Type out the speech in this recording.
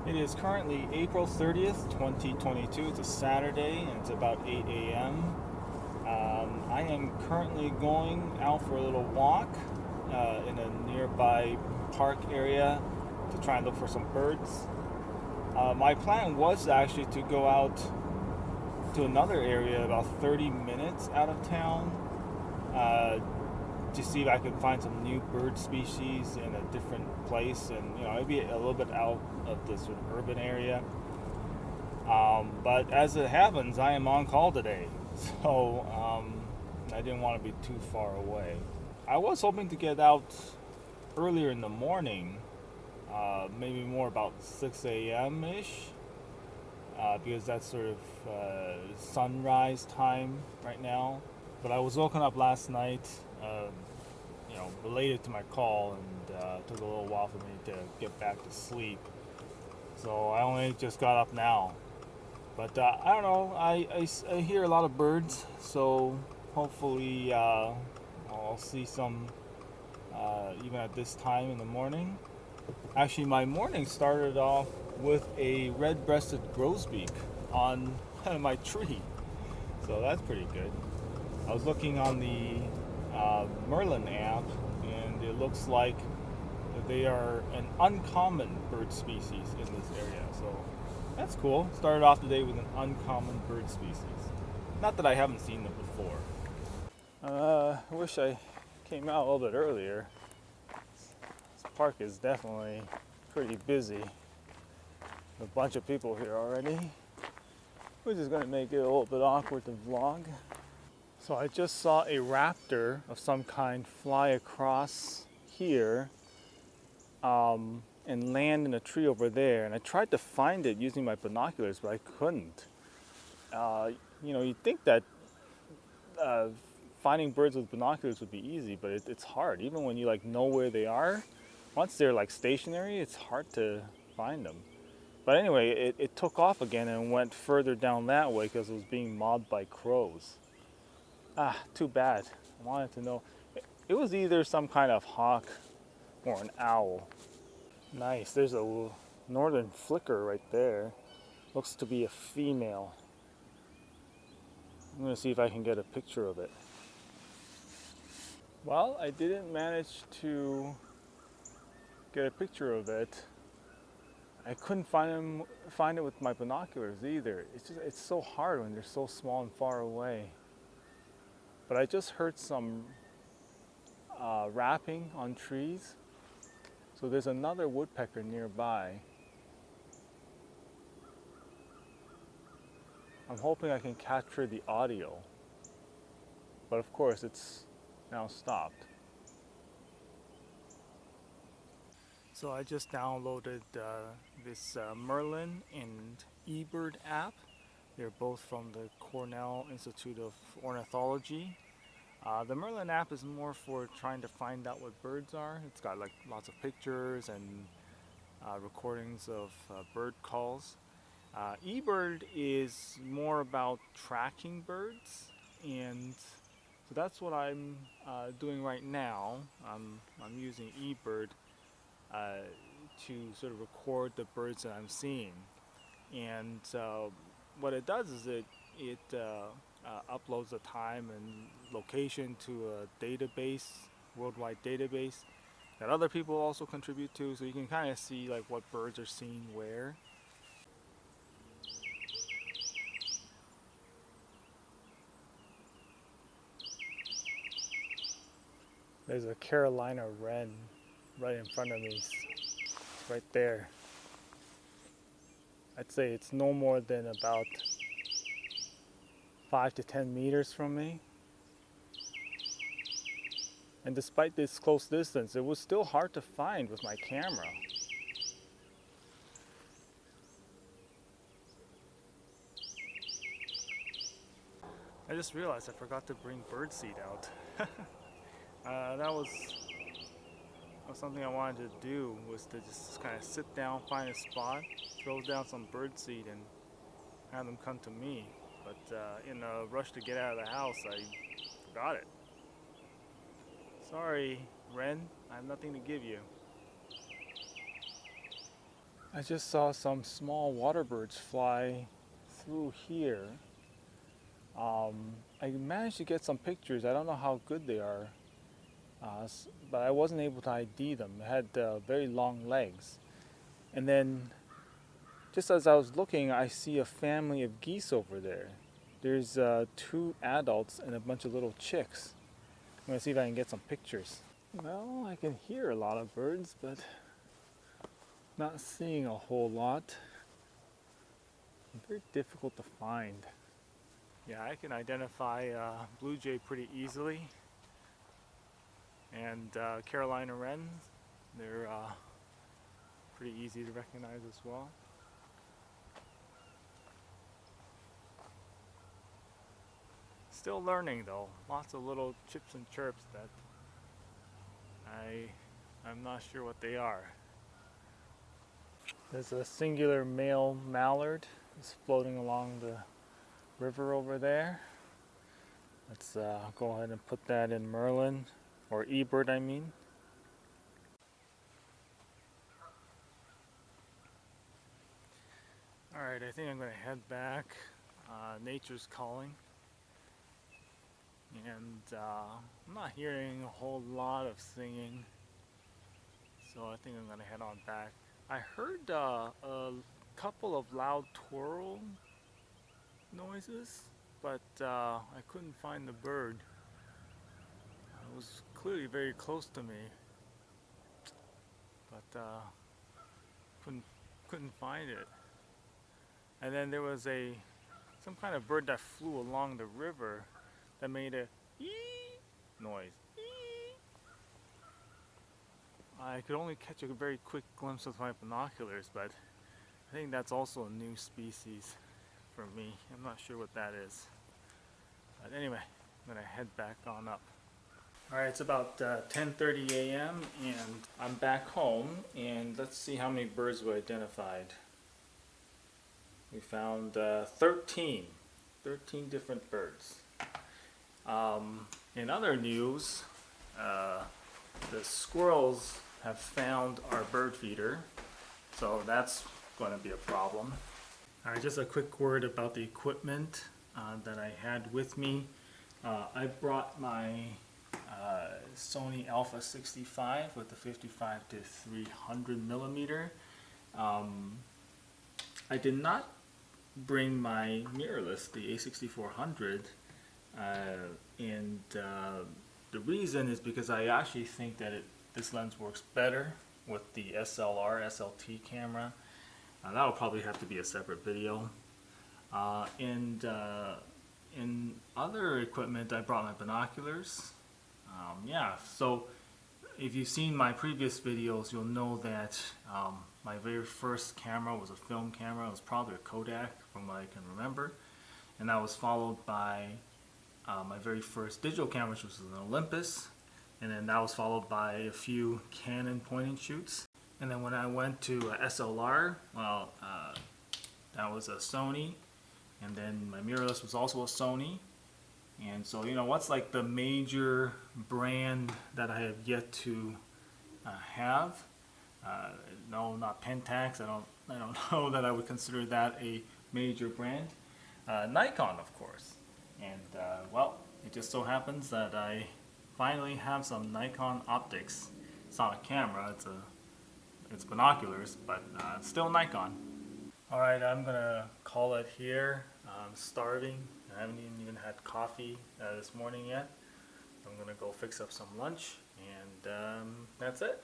It is currently April 30th, 2022. It's a Saturday and it's about 8 a.m. I am currently going out for a little walk in a nearby park area to try and look for some birds. My plan was actually to go out to another area about 30 minutes out of town to see if I could find some new bird species in a different place, and maybe a little bit out of the sort of urban area. But as it happens, I am on call today, so I didn't want to be too far away. I was hoping to get out earlier in the morning, maybe more about 6 a.m. ish, because that's sort of sunrise time right now. But I was woken up last night, related to my call, and took a little while for me to get back to sleep. So I only just got up now. But I don't know, I hear a lot of birds, so hopefully I'll see some even at this time in the morning. Actually, my morning started off with a red-breasted grosbeak on my tree, so that's pretty good. I was looking on the Merlin app, and it looks like they are an uncommon bird species in this area, so that's cool. Started off the day with an uncommon bird species. Not that I haven't seen them before. I wish I came out a little bit earlier. This park is definitely pretty busy. A bunch of people here already, which is going to make it a little bit awkward to vlog. So I just saw a raptor of some kind fly across here and land in a tree over there. And I tried to find it using my binoculars, but I couldn't. You'd think that finding birds with binoculars would be easy, but it's hard. Even when you know where they are, once they're stationary, it's hard to find them. But anyway, it took off again and went further down that way because it was being mobbed by crows. Too bad. I wanted to know. It was either some kind of hawk or an owl. Nice. There's a northern flicker right there. Looks to be a female. I'm going to see if I can get a picture of it. Well, I didn't manage to get a picture of it. I couldn't find it with my binoculars either. It's so hard when they're so small and far away. But I just heard some rapping on trees. So there's another woodpecker nearby. I'm hoping I can capture the audio. But of course it's now stopped. So I just downloaded this Merlin and Ebird app. They're both from the Cornell Institute of Ornithology. The Merlin app is more for trying to find out what birds are. It's got lots of pictures and recordings of bird calls. Ebird is more about tracking birds, and so that's what I'm doing right now. I'm using Ebird to sort of record the birds that I'm seeing, and what it does is it uploads the time and location to a database, worldwide database that other people also contribute to, so you can kind of see what birds are seen where. There's a Carolina wren right in front of me. It's right there. I'd say it's no more than about 5 to 10 meters from me. And despite this close distance, it was still hard to find with my camera. I just realized I forgot to bring birdseed out. That was something I wanted to do, was to just kind of sit down, find a spot, throw down some birdseed, and have them come to me. But in a rush to get out of the house, I forgot it. Sorry, Wren, I have nothing to give you. I just saw some small water birds fly through here. I managed to get some pictures. I don't know how good they are, but I wasn't able to ID them. They had very long legs. And then, just as I was looking, I see a family of geese over there. There's 2 adults and a bunch of little chicks. I'm gonna see if I can get some pictures. Well, I can hear a lot of birds, but not seeing a whole lot. Very difficult to find. Yeah, I can identify blue jay pretty easily, and Carolina wrens. They're pretty easy to recognize as well. Still learning though. Lots of little chips and chirps that I'm not sure what they are. There's a singular male mallard that's floating along the river over there. Let's go ahead and put that in Merlin, or Ebird I mean. Alright, I think I'm going to head back. Nature's calling. And I'm not hearing a whole lot of singing, so I think I'm going to head on back. I heard a couple of loud twirl noises, but I couldn't find the bird. It was clearly very close to me, but couldn't find it. And then there was some kind of bird that flew along the river that made a ee noise. Ee. I could only catch a very quick glimpse with my binoculars, but I think that's also a new species for me. I'm not sure what that is. But anyway, I'm gonna head back on up. Alright, it's about 10:30 a.m. and I'm back home, and let's see how many birds we identified. We found 13 different birds. In other news, the squirrels have found our bird feeder, so that's going to be a problem. Alright, just a quick word about the equipment that I had with me. I brought my Sony Alpha 65 with the 55 to 300 millimeter. I did not bring my mirrorless, the A6400, and the reason is because I actually think that this lens works better with the SLR, SLT camera. That'll probably have to be a separate video. In other equipment, I brought my binoculars. Yeah, so if you've seen my previous videos, you'll know that my very first camera was a film camera. It was probably a Kodak from what I can remember. And that was followed by my very first digital camera, which was an Olympus. And then that was followed by a few Canon point and shoots. And then when I went to SLR, well, that was a Sony. And then my mirrorless was also a Sony. And so, you know, what's like the major brand that I have yet to have? No, not Pentax. I don't know that I would consider that a major brand. Nikon, of course. And well, it just so happens that I finally have some Nikon optics. It's not a camera. It's binoculars, but still Nikon. All right, I'm gonna call it here. I'm starving. I haven't even had coffee this morning yet. I'm gonna go fix up some lunch, and that's it.